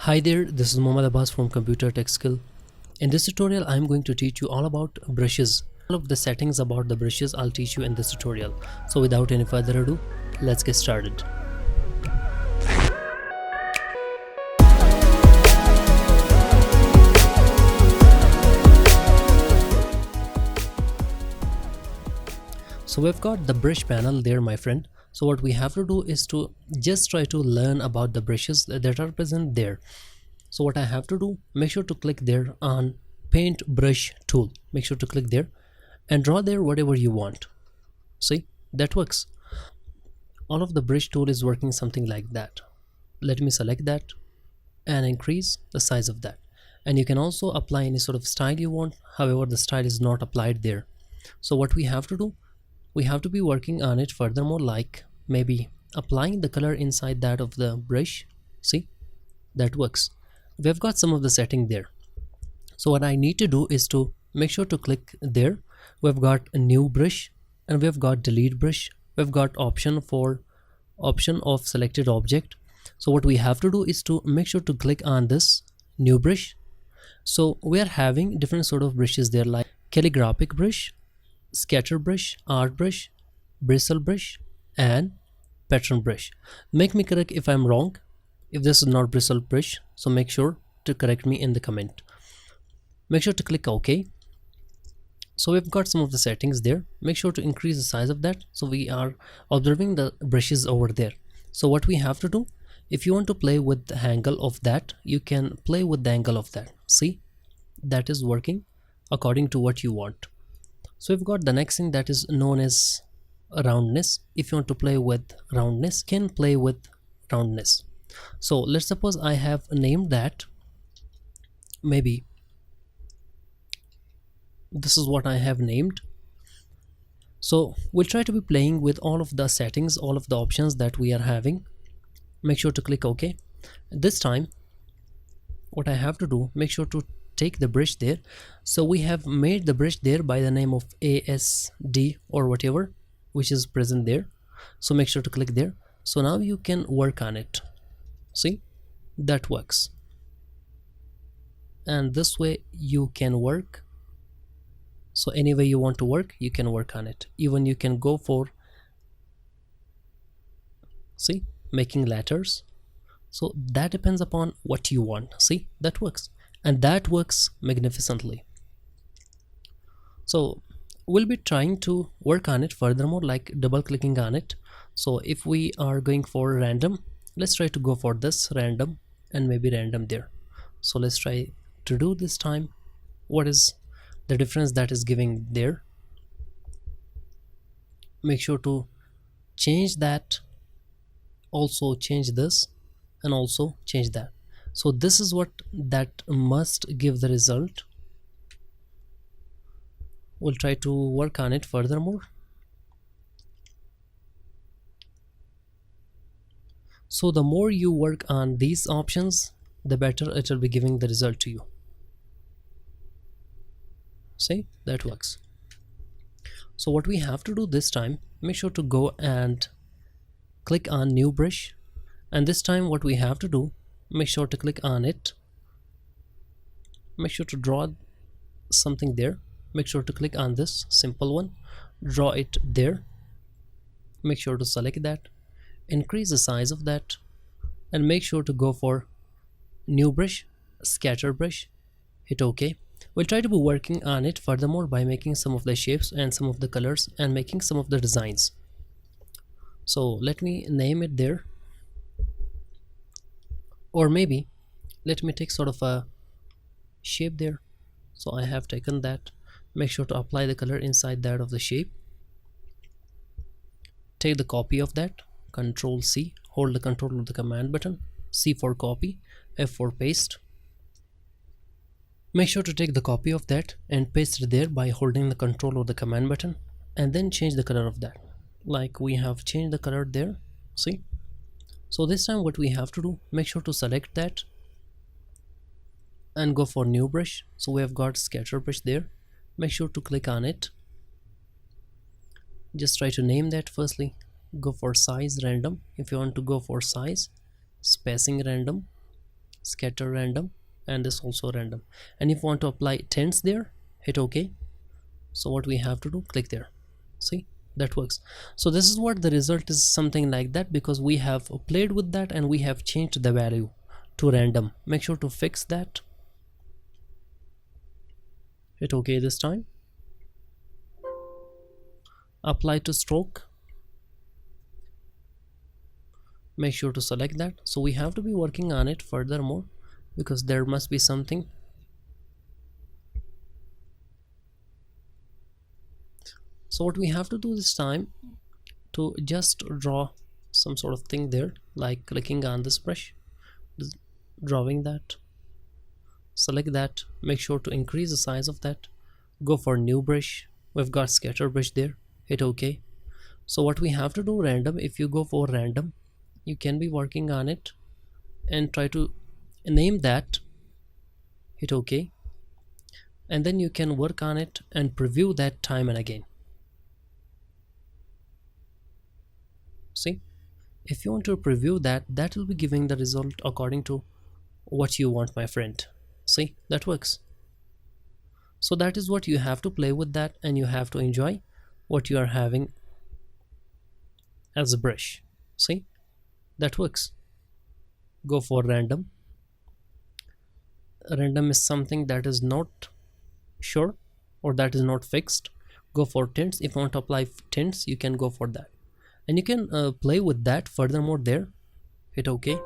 Hi there, this is Mohammad Abbas from Computer Tech Skill. In this tutorial, I'm going to teach you all about brushes. All of the settings about the brushes I'll teach you in this tutorial. So without any further ado, let's get started. So we've got the brush panel there, my friend. So what we have to do is to just try to learn about the brushes that are present there. So what I have to do, make sure to click there on paint brush tool. Make sure to click there and draw there whatever you want. See, that works. All of the brush tool is working something like that. Let me select that and increase the size of that. And you can also apply any sort of style you want. However, the style is not applied there. So what we have to do, we have to be working on it furthermore, like maybe applying the color inside that of the brush. See, that works. We've got some of the setting there. So what I need to do is to make sure to click there. We've got a new brush and we've got delete brush. We've got option of selected object. So what we have to do is to make sure to click on this new brush. So we are having different sort of brushes there, like calligraphic brush, scatter brush, art brush, bristle brush, and pattern brush. Make me correct if I'm wrong. If this is not bristle brush, so make sure to correct me in the comment. Make sure to click OK. So we've got some of the settings there. Make sure to increase the size of that. So we are observing the brushes over there. So what we have to do, if you want to play with the angle of that, you can play with the angle of that. See, that is working according to what you want. So we've got the next thing that is known as roundness. If you want to play with roundness, you can play with roundness. So let's suppose I have named that, maybe this is what I have named. So we'll try to be playing with all of the settings, all of the options that we are having. Make sure to click OK. This time what I have to do, make sure to take the brush there. So we have made the brush there by the name of ASD or whatever which is present there. So make sure to click there. So now you can work on it. See, that works. And this way you can work. So any way you want to work, you can work on it. Even you can go for, see, making letters. So that depends upon what you want. See, that works. And that works magnificently. So we'll be trying to work on it furthermore, like double clicking on it. So if we are going for random, let's try to go for this random and maybe random there. So let's try to do this time. What is the difference that is giving there? Make sure to change that, also change this, and also change that. So this is what that must give the result. We'll try to work on it furthermore. So the more you work on these options, the better it will be giving the result to you. See, that works. So what we have to do this time, make sure to go and click on new brush. And this time what we have to do, make sure to click on it. Make sure to draw something there. Make sure to click on this simple one. Draw it there. Make sure to select that. Increase the size of that and make sure to go for new brush, scatter brush, hit OK. We'll try to be working on it furthermore by making some of the shapes and some of the colors and making some of the designs. So let me name it there, or maybe let me take sort of a shape there. So I have taken that. Make sure to apply the color inside that of the shape. Take the copy of that, Control C, hold the control of the command button, C for copy, F for paste. Make sure to take the copy of that and paste it there by holding the control of the command button, and then change the color of that. Like we have changed the color there, see. So this time what we have to do, make sure to select that and go for new brush. So we have got scatter brush there. Make sure to click on it. Just try to name that firstly. Go for size random if you want to go for size, spacing random, scatter random, and this also random. And if you want to apply tints there, hit OK. So what we have to do, click there. See, that works. So this is what the result is, something like that, because we have played with that and we have changed the value to random. Make sure to fix that. Hit OK this time. Apply to stroke. Make sure to select that. So we have to be working on it furthermore, because there must be something. So what we have to do this time, to just draw some sort of thing there, like clicking on this brush, drawing that, select that, make sure to increase the size of that, go for new brush. We've got scatter brush there, hit OK. So what we have to do, random, if you go for random, you can be working on it and try to name that, hit OK, and then you can work on it and preview that time and again. See, if you want to preview that, that will be giving the result according to what you want, my friend. See, that works. So that is what you have to play with that, and you have to enjoy what you are having as a brush. See, that works. Go for random. Random is something that is not sure or that is not fixed. Go for tints. If you want to apply tints, you can go for that, and you can play with that furthermore there. Hit OK.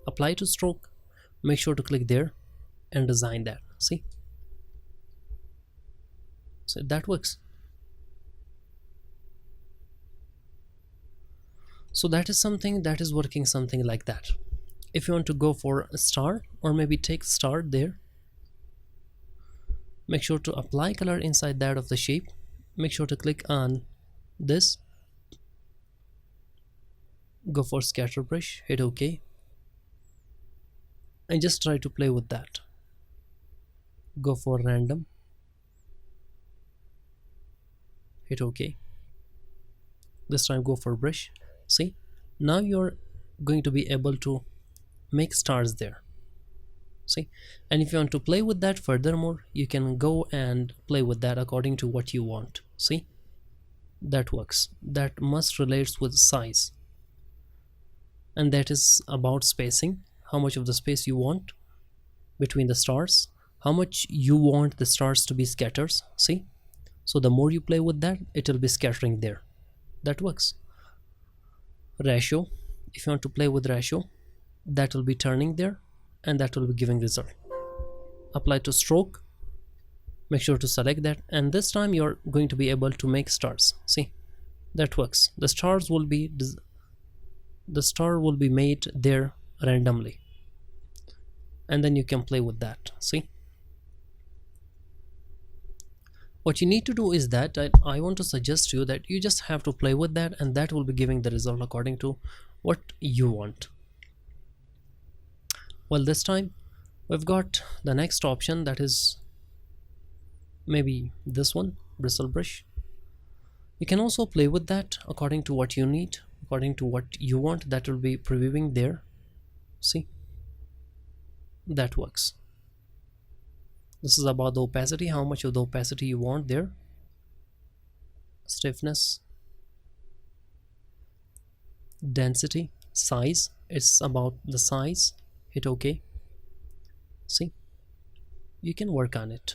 Apply to stroke. Make sure to click there and design that. See, so that works. So that is something that is working something like that. If you want to go for a star, or maybe take star there, make sure to apply color inside that of the shape. Make sure to click on this, go for scatter brush, hit OK, and just try to play with that. Go for random, hit OK. This time go for brush. See, now you're going to be able to make stars there. See, and if you want to play with that furthermore, you can go and play with that according to what you want. See, that works. That must relates with size, and that is about spacing, how much of the space you want between the stars, how much you want the stars to be scatters. See, so the more you play with that, it will be scattering there. That works. Ratio, if you want to play with ratio, that will be turning there, and that will be giving result. Apply to stroke. Make sure to select that, and this time you're going to be able to make stars. See, that works. The star will be made there randomly, and then you can play with that. See, what you need to do is that I want to suggest you that you just have to play with that, and that will be giving the result according to what you want. Well, this time we've got the next option, that is maybe this one, bristle brush. You can also play with that according to what you need, according to what you want. That will be previewing there. See, that works. This is about the opacity, how much of the opacity you want there. Stiffness, density, size, it's about the size. Hit OK. See, you can work on it,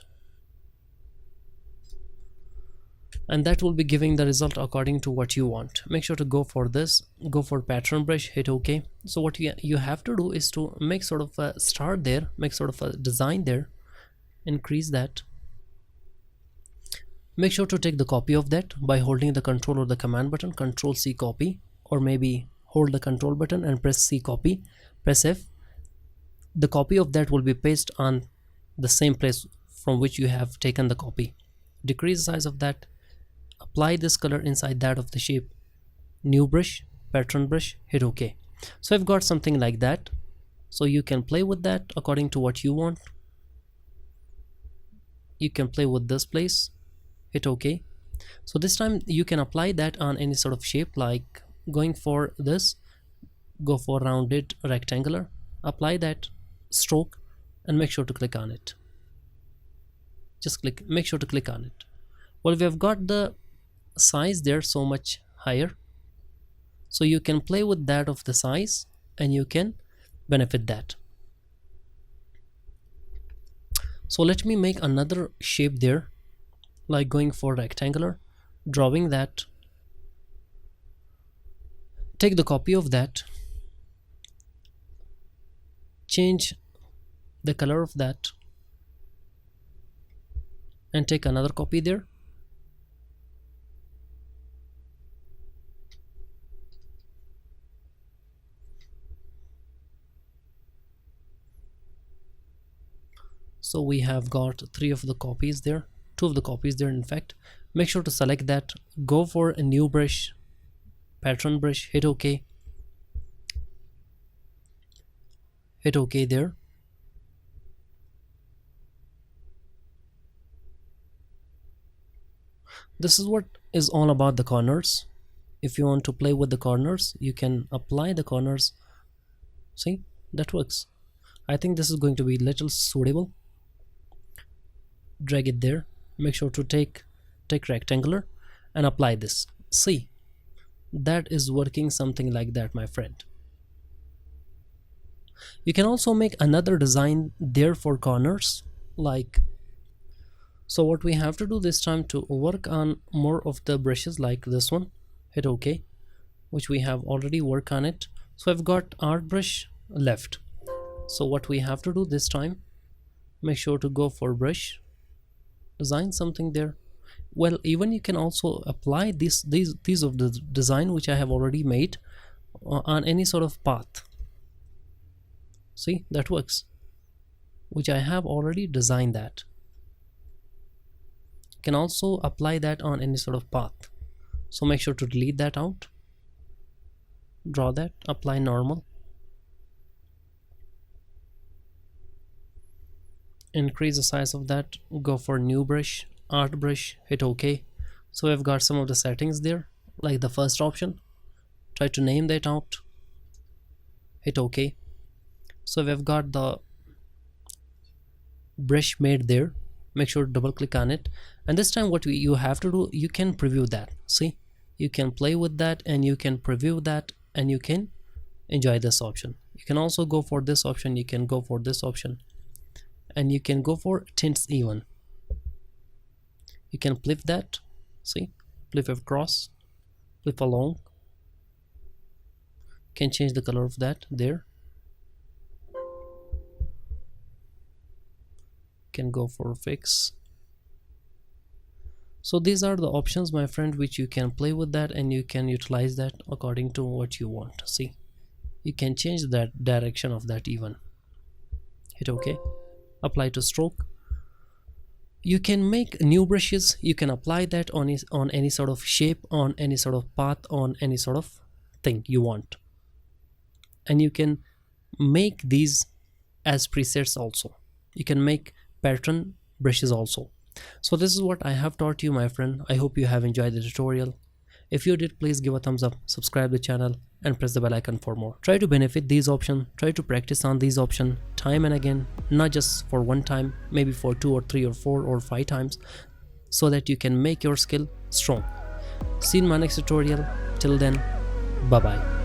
and that will be giving the result according to what you want. Make sure to go for this, go for pattern brush, hit OK. So what you have to do is to make sort of a star there, make sort of a design there, increase that. Make sure to take the copy of that by holding the control or the command button, control C copy, or maybe hold the control button and press C copy, press F. The copy of that will be pasted on the same place from which you have taken the copy. Decrease the size of that, apply this color inside that of the shape, new brush, pattern brush, hit OK. So I've got something like that. So you can play with that according to what you want. You can play with this place, hit OK. So this time you can apply that on any sort of shape, like going for this, go for rounded rectangular, apply that, stroke, and make sure to click on it. Just click, make sure to click on it. Well, we have got the size there so much higher, so you can play with that of the size and you can benefit that. So let me make another shape there, like going for rectangular, drawing that. Take the copy of that, change the color of that, and take another copy there. So we have got 3 of the copies there, 2 of the copies there in fact. Make sure to select that, go for a new brush, pattern brush, hit OK. Hit OK there. This is what is all about the corners. If you want to play with the corners, you can apply the corners. See, that works. I think this is going to be little suitable. Drag it there, make sure to take rectangular and apply this. See, that is working something like that, my friend. You can also make another design there for corners, like so. What we have to do this time to work on more of the brushes like this one, hit OK, which we have already worked on it. So I've got art brush left. So what we have to do this time, make sure to go for brush, design something there. Well, even you can also apply these of the design which I have already made on any sort of path. See, that works, which I have already designed that. You can also apply that on any sort of path. So make sure to delete that out, draw that, apply normal, increase the size of that, go for new brush, art brush, hit OK. So I've got some of the settings there, like the first option, try to name that out, hit OK. So we've got the brush made there. Make sure to double click on it, and this time what you have to do, you can preview that. See, you can play with that and you can preview that and you can enjoy this option. You can also go for this option, you can go for this option, and you can go for tints even. You can flip that, see, flip across, flip along, can change the color of that there, can go for fix. So these are the options, my friend, which you can play with that and you can utilize that according to what you want. See, you can change that direction of that even, hit OK, apply to stroke. You can make new brushes, you can apply that on any sort of shape, on any sort of path, on any sort of thing you want, and you can make these as presets also. You can make pattern brushes also. So this is what I have taught you, my friend. I hope you have enjoyed the tutorial. If you did, please give a thumbs up, subscribe the channel and press the bell icon for more. Try to benefit these options, try to practice on these options time and again, not just for one time, maybe for 2 or 3 or 4 or 5 times, so that you can make your skill strong. See you in my next tutorial. Till then, bye bye.